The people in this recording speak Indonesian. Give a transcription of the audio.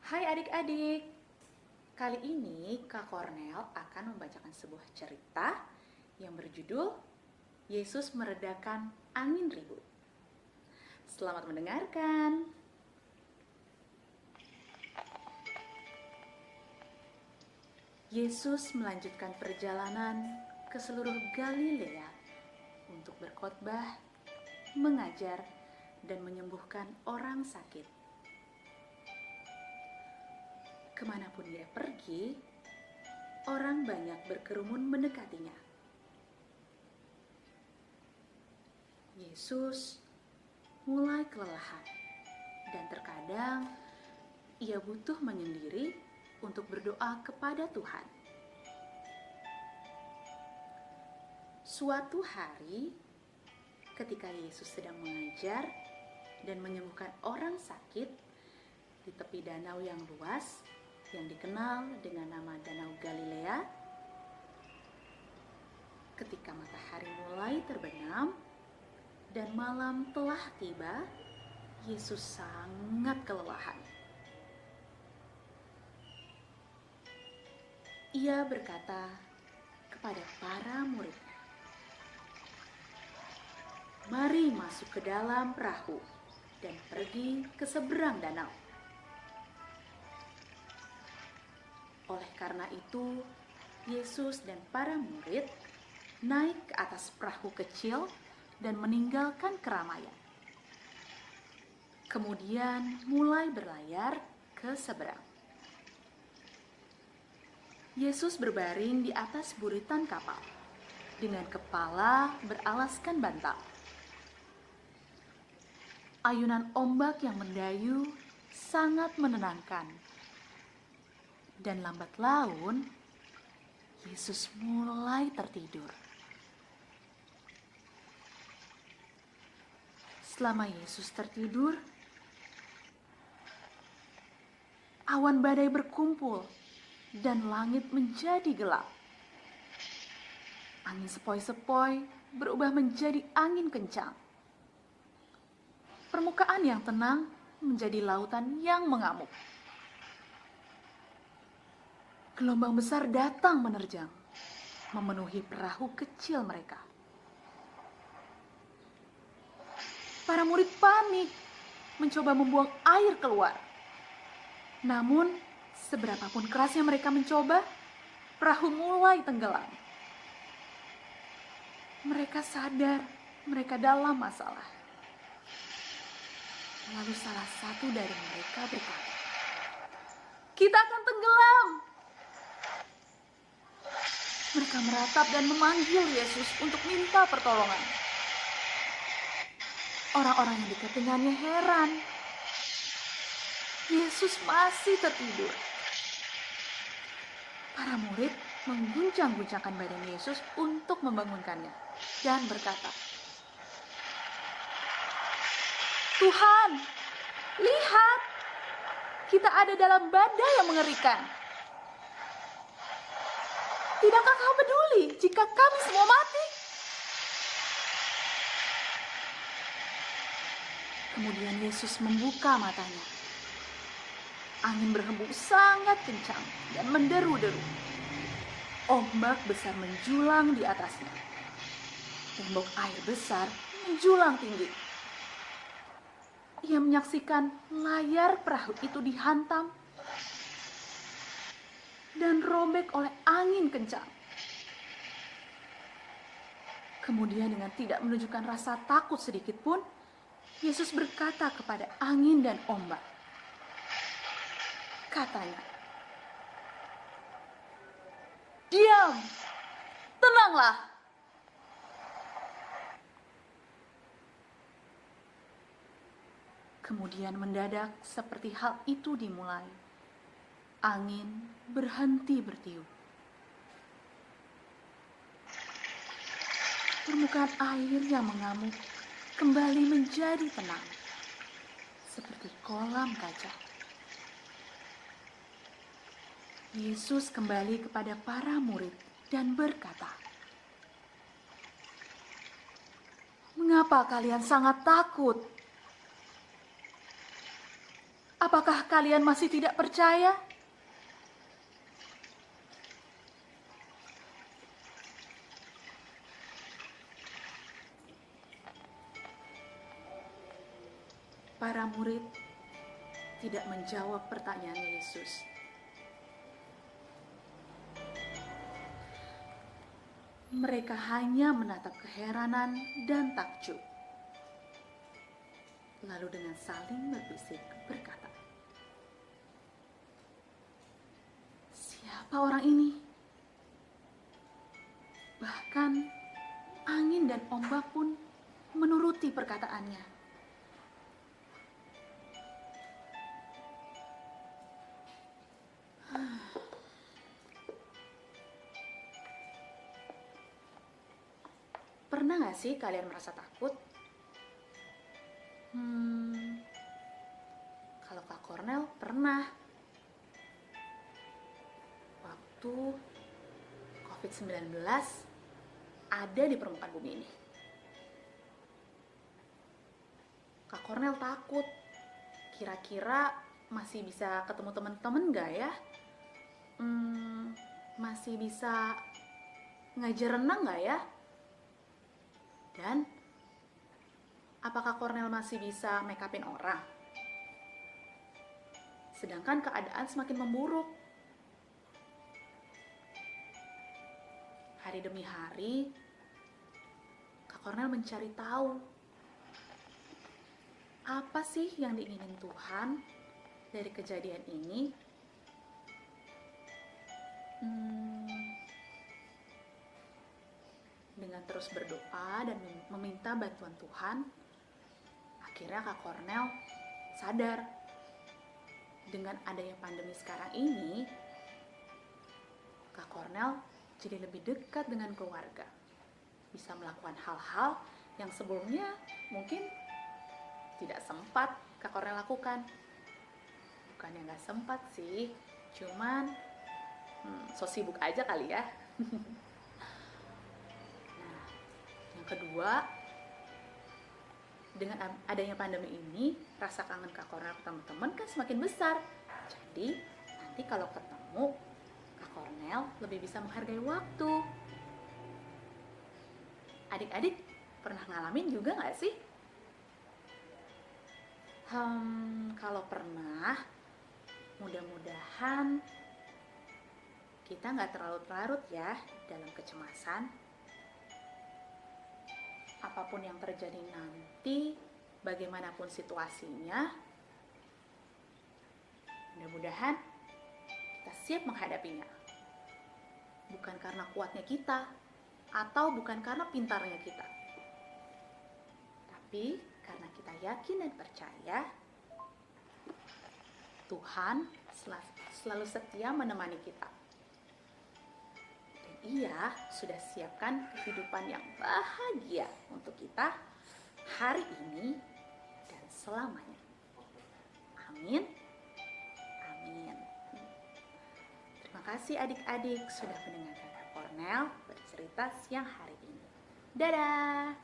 Hai adik-adik, kali ini Kak Cornel akan membacakan sebuah cerita yang berjudul Yesus Meredakan Angin Ribut. Selamat mendengarkan. Yesus melanjutkan perjalanan ke seluruh Galilea untuk berkhotbah, mengajar, dan menyembuhkan orang sakit. Kemanapun dia pergi, orang banyak berkerumun mendekatinya. Yesus mulai kelelahan dan terkadang ia butuh menyendiri untuk berdoa kepada Tuhan. Suatu hari, ketika Yesus sedang mengajar dan menyembuhkan orang sakit di tepi danau yang luas yang dikenal dengan nama Danau Galilea, ketika matahari mulai terbenam dan malam telah tiba, Yesus sangat kelelahan. Ia berkata kepada para muridnya, "Mari masuk ke dalam perahu dan pergi ke seberang danau." Oleh karena itu, Yesus dan para murid naik ke atas perahu kecil dan meninggalkan keramaian. Kemudian mulai berlayar ke seberang. Yesus berbaring di atas buritan kapal dengan kepala beralaskan bantal. Ayunan ombak yang mendayu sangat menenangkan. Dan lambat laun, Yesus mulai tertidur. Selama Yesus tertidur, awan badai berkumpul dan langit menjadi gelap. Angin sepoi-sepoi berubah menjadi angin kencang. Permukaan yang tenang menjadi lautan yang mengamuk. Gelombang besar datang menerjang, memenuhi perahu kecil mereka. Para murid panik, mencoba membuang air keluar. Namun, seberapapun kerasnya mereka mencoba, perahu mulai tenggelam. Mereka sadar mereka dalam masalah. Lalu salah satu dari mereka berkata, "Kita akan tenggelam." Mereka meratap dan memanggil Yesus untuk minta pertolongan. Orang-orang yang dekat dengannya heran. Yesus masih tertidur. Para murid mengguncang-guncangkan badan Yesus untuk membangunkannya dan berkata, "Tuhan, lihat, kita ada dalam badai yang mengerikan. Tidakkah kau peduli jika kami semua mati?" Kemudian Yesus membuka matanya. Angin berhembus sangat kencang dan menderu-deru. Ombak besar menjulang di atasnya. Tembok air besar menjulang tinggi. Ia menyaksikan layar perahu itu dihantam dan robek oleh angin kencang. Kemudian dengan tidak menunjukkan rasa takut sedikit pun, Yesus berkata kepada angin dan ombak. Katanya, "Diam, tenanglah." Kemudian mendadak seperti hal itu dimulai. Angin berhenti bertiup. Permukaan air yang mengamuk kembali menjadi tenang, seperti kolam kaca. Yesus kembali kepada para murid dan berkata, "Mengapa kalian sangat takut? Apakah kalian masih tidak percaya? Para murid tidak menjawab pertanyaan Yesus. Mereka hanya menatap keheranan dan takjub. Lalu dengan saling berbisik berkata, "Siapa orang ini?" Bahkan angin dan ombak pun menuruti perkataannya. Pernah gak sih kalian merasa takut? Kalau Kak Cornel pernah. Waktu COVID-19 ada di permukaan bumi ini. Kak Cornel takut. Kira-kira masih bisa ketemu teman-teman gak ya? Masih bisa ngajar renang gak ya? Dan apakah Cornel masih bisa make upin orang? Sedangkan keadaan semakin memburuk. Hari demi hari, Kak Cornel mencari tahu apa sih yang diinginin Tuhan dari kejadian ini. Dengan terus berdoa dan meminta bantuan Tuhan, akhirnya Kak Cornel sadar dengan adanya pandemi sekarang ini, Kak Cornel jadi lebih dekat dengan keluarga. Bisa melakukan hal-hal yang sebelumnya mungkin tidak sempat Kak Cornel lakukan. Bukannya nggak sempat sih, cuman so sibuk aja kali ya. Nah, yang kedua, dengan adanya pandemi ini, rasa kangen Kak Cornel ke teman-teman kan semakin besar. Jadi, nanti kalau ketemu, Kak Cornel lebih bisa menghargai waktu. Adik-adik pernah ngalamin juga nggak sih? Kalau pernah, mudah-mudahan kita nggak terlalu larut ya dalam kecemasan. Apapun yang terjadi nanti, bagaimanapun situasinya, mudah-mudahan kita siap menghadapinya. Bukan karena kuatnya kita, atau bukan karena pintarnya kita, tapi karena kita yakin dan percaya Tuhan selalu setia menemani kita. Ia sudah siapkan kehidupan yang bahagia untuk kita hari ini dan selamanya. Amin. Amin. Terima kasih adik-adik sudah mendengarkan Kak Cornel bercerita siang hari ini. Dadah.